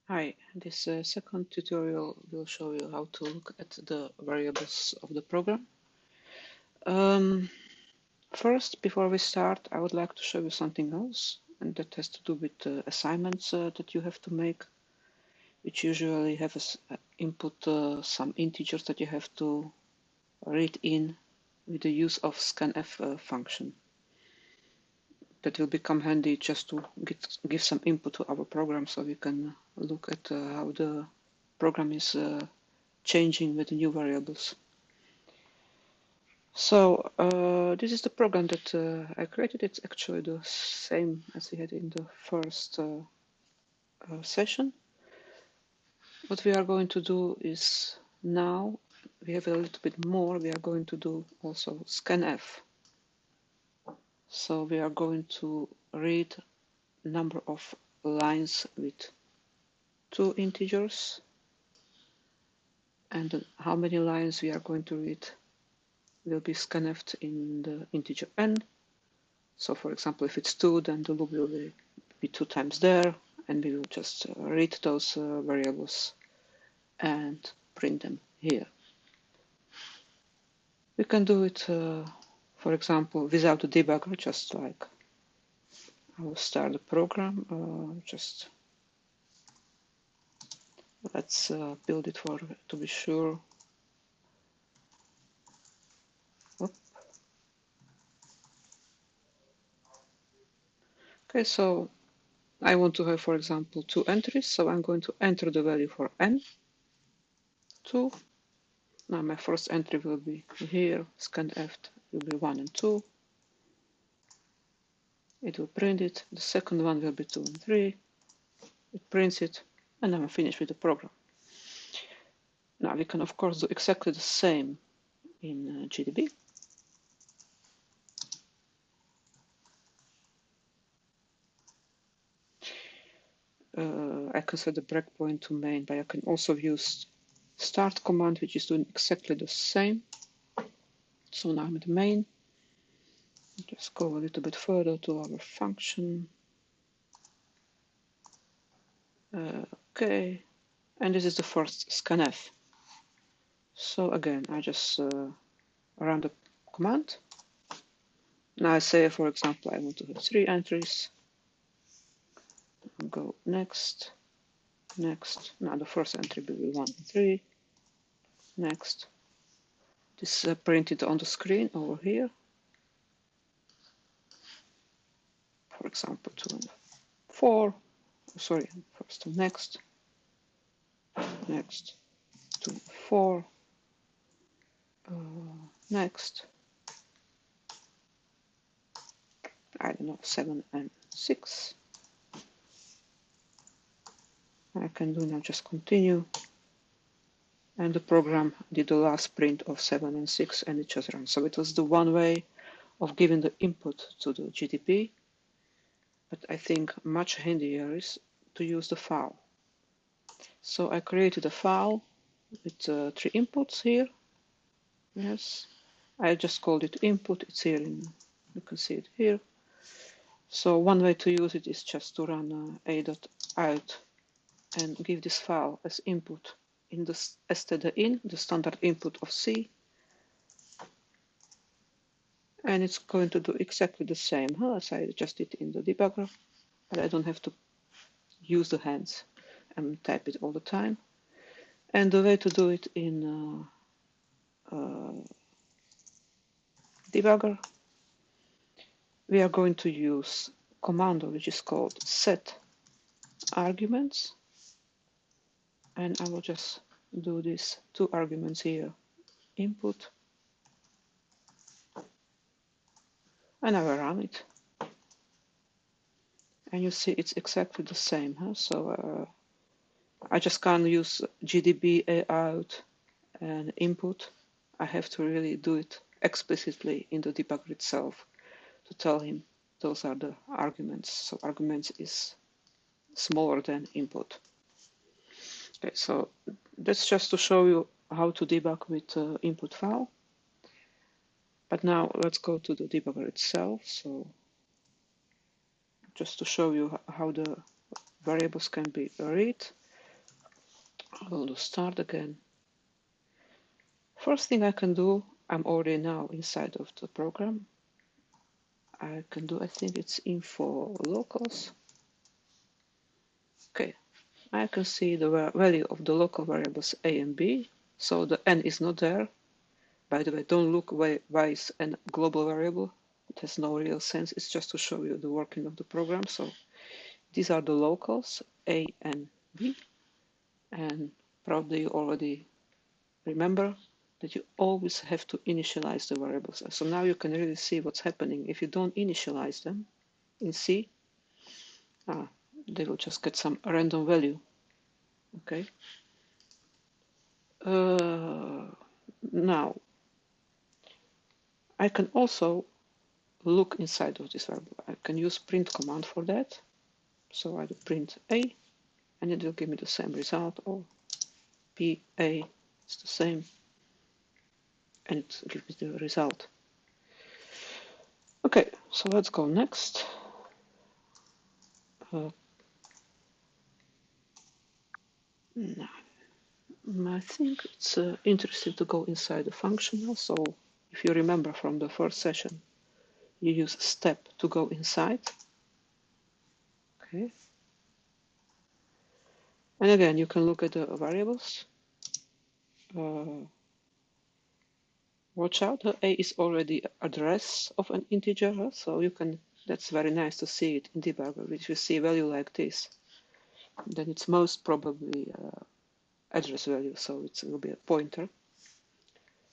Hi, this second tutorial will show you how to look at the variables of the program. Um, First, before we start, I would like to show you something else, and that has to do with assignments that you have to make, which usually have as input some integers that you have to read in with the use of scanf function. That will become handy just to give some input to our program so we can look at how the program is changing with the new variables. So this is the program that I created. It's actually the same as we had in the first session. What we are going to do is now we have a little bit more. We are going to do also scanf. So we are going to read number of lines with two integers, and how many lines we are going to read will be scanfed in the integer n. So for example, if it's 2, then the loop will be 2 times there, and we will just read those variables and print them here. We can do it, for example, without the debugger, just like I will start the program. Just let's build it to be sure. Whoop. Okay, so I want to have, for example, 2 entries, so I'm going to enter the value for n, 2. Now my first entry will be here, scanf will be 1 and 2. It will print it. The second one will be 2 and 3. It prints it, and I'm finished with the program. Now we can of course do exactly the same in GDB. I can set the breakpoint to main, but I can also use start command, which is doing exactly the same. So now I'm at main. Just go a little bit further to our function. Okay, and this is the first scanf. So again, I just run the command. Now I say, for example, I want to have 3 entries. I'll go next, next. Now the first entry will be 1 and 3. Next. This is printed on the screen over here. For example, 2 and 4. Sorry, first next, next, 2 and 4. Next. I don't know, 7 and 6. I can do now just continue. And the program did the last print of 7 and 6, and it just ran. So it was the one way of giving the input to the GDB. But I think much handier is to use the file. So I created a file with 3 inputs here. Yes, I just called it input. It's here, you can see it here. So one way to use it is just to run a.out and give this file as input in the std_in, the standard input of C. And it's going to do exactly the same as I just did in the debugger, but I don't have to use the hands and type it all the time. And the way to do it in debugger, we are going to use command which is called set arguments, and I will just do these 2 arguments here, input, and I will run it. And you see it's exactly the same. So I just can't use GDB out and input. I have to really do it explicitly in the debugger itself to tell him those are the arguments. So arguments is smaller than input. Okay, so that's just to show you how to debug with input file. But now let's go to the debugger itself. So just to show you how the variables can be read. I will do start again. First thing I can do, I'm already now inside of the program. I can do, I think it's info locals. Okay, I can see the value of the local variables A and B. So the N is not there. By the way, don't look why is N global variable. It has no real sense. It's just to show you the working of the program. So these are the locals, A and B. And probably you already remember that you always have to initialize the variables. So now you can really see what's happening. If you don't initialize them in C, they will just get some random value. Okay. Now, I can also look inside of this variable. I can use print command for that. So I do print A, and it will give me the same result, or PA is the same, and it gives me the result. Okay, so let's go next. Now, I think it's interesting to go inside the functional. So if you remember from the first session, you use step to go inside. Okay. And again, you can look at the variables. Watch out, A is already address of an integer, so you can, that's very nice to see it in debugger. If you see a value like this, then it's most probably address value, so it will be a pointer.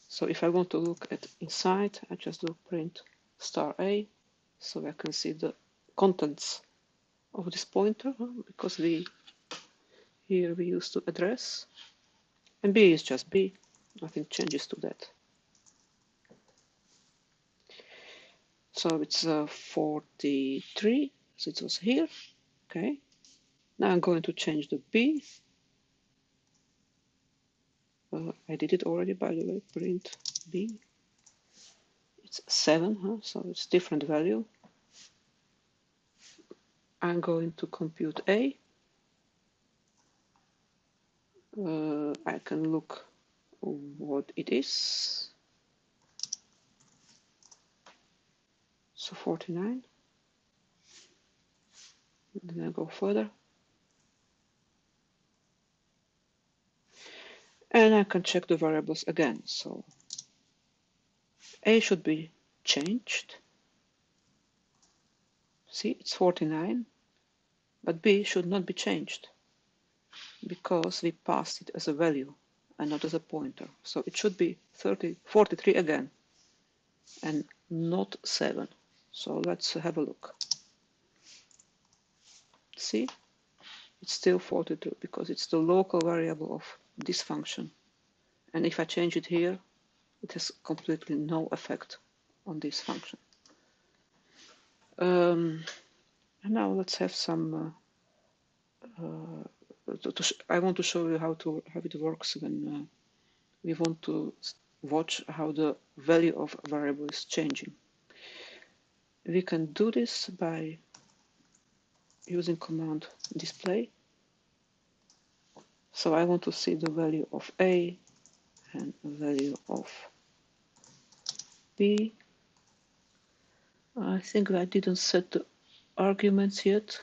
So if I want to look at inside, I just do print star A, so I can see the contents of this pointer, because here we used to address, and B is just B, nothing changes to that. So it's 43, so it was here, okay. Now I'm going to change the B. I did it already, by the way, print B. It's 7, so it's different value. I'm going to compute A. I can look what it is. So 49. Then I go further. And I can check the variables again. So A should be changed. See, it's 49. But B should not be changed, because we passed it as a value and not as a pointer. So it should be 43 again, and not 7. So let's have a look. See, it's still 42 because it's the local variable of this function. And if I change it here, it has completely no effect on this function. And now let's have some. I want to show you how it works when we want to watch how the value of a variable is changing. We can do this by using command display. So I want to see the value of A and the value of B. I think I didn't set the arguments yet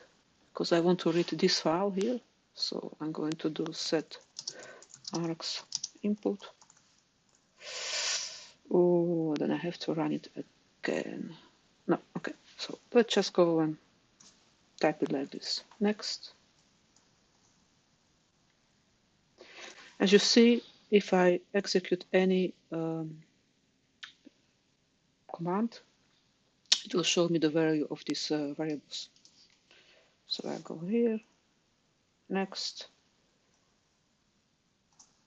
because I want to read this file here. So I'm going to do set args input. Oh, then I have to run it again. No, okay. So let's just go and type it like this. Next. As you see, if I execute any command, it will show me the value of these variables. So I go here, next,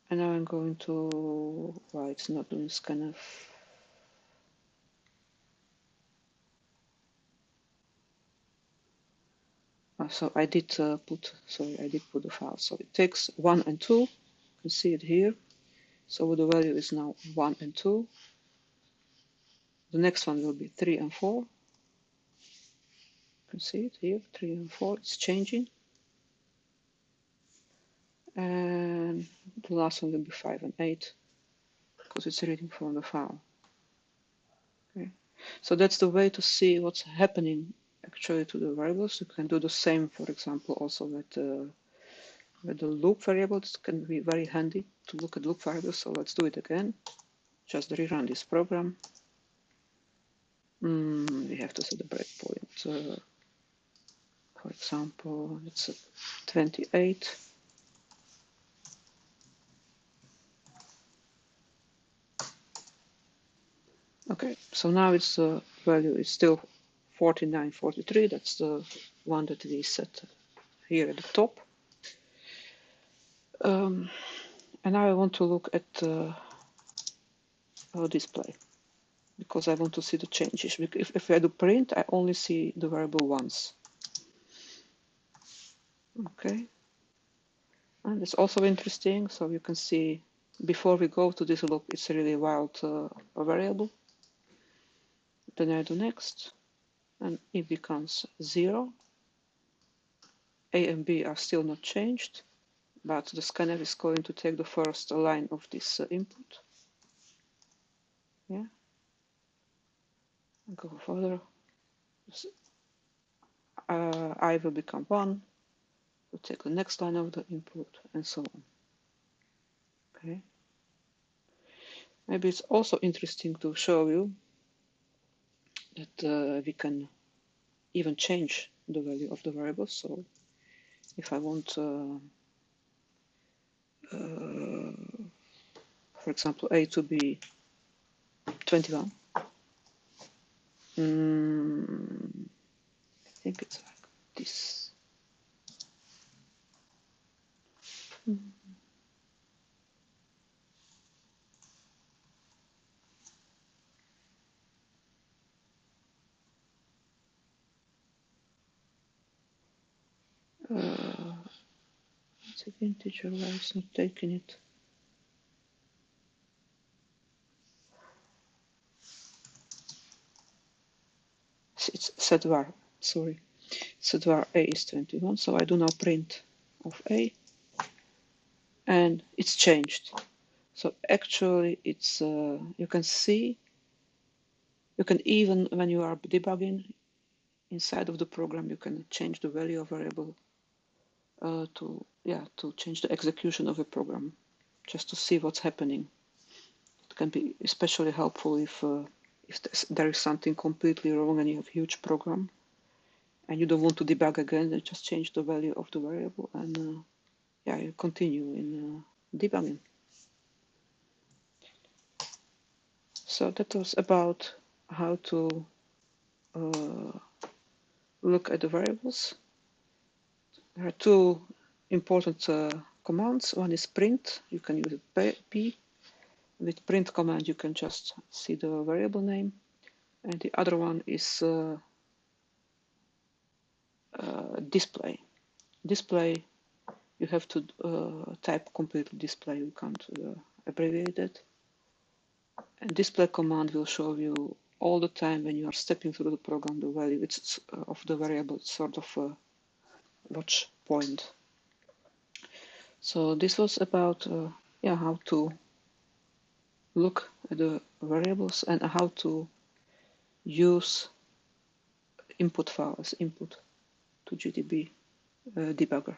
and now I'm going to, why it's not doing scanf. So I did put the file. So it takes 1 and 2. You can see it here. So the value is now 1 and 2. The next one will be 3 and 4. You can see it here, 3 and 4. It's changing. And and the last one will be 5 and 8 because it's reading from the file. Okay. So that's the way to see what's happening actually to the variables. You can do the same, for example, also with the loop variables. It can be very handy to look at loop variables. So let's do it again. Just rerun this program. We have to set the breakpoint. For example, it's 28. Okay, so now its value is still 4943. That's the one that we set here at the top. And now I want to look at display because I want to see the changes. If I do print, I only see the variable once. Okay, and it's also interesting. So you can see before we go to this loop, it's a really wild variable. Then I do next, and it becomes 0. A and B are still not changed, but the scanner is going to take the first line of this input. Yeah, and go further. I will become 1. We'll take the next line of the input, and so on. Okay. Maybe it's also interesting to show you that we can even change the value of the variables. So if I want, for example, A to be 21, I think it's like this. It's an integer, why it's not taking it? It's setVar, sorry. SetVar A is 21, so I do now print of A, and it's changed. So actually it's, you can see, you can even, when you are debugging inside of the program, you can change the value of variable to change the execution of a program, just to see what's happening. It can be especially helpful if there is something completely wrong and you have a huge program and you don't want to debug again, then just change the value of the variable and you continue in debugging. So that was about how to look at the variables. There are two important commands. One is print. You can use p. With print command, you can just see the variable name. And the other one is display. Display, you have to type completely display. You can't abbreviate it. And display command will show you all the time when you are stepping through the program the value of the variable. It's sort of a watch point. So this was about how to look at the variables and how to use input file as input to GDB debugger.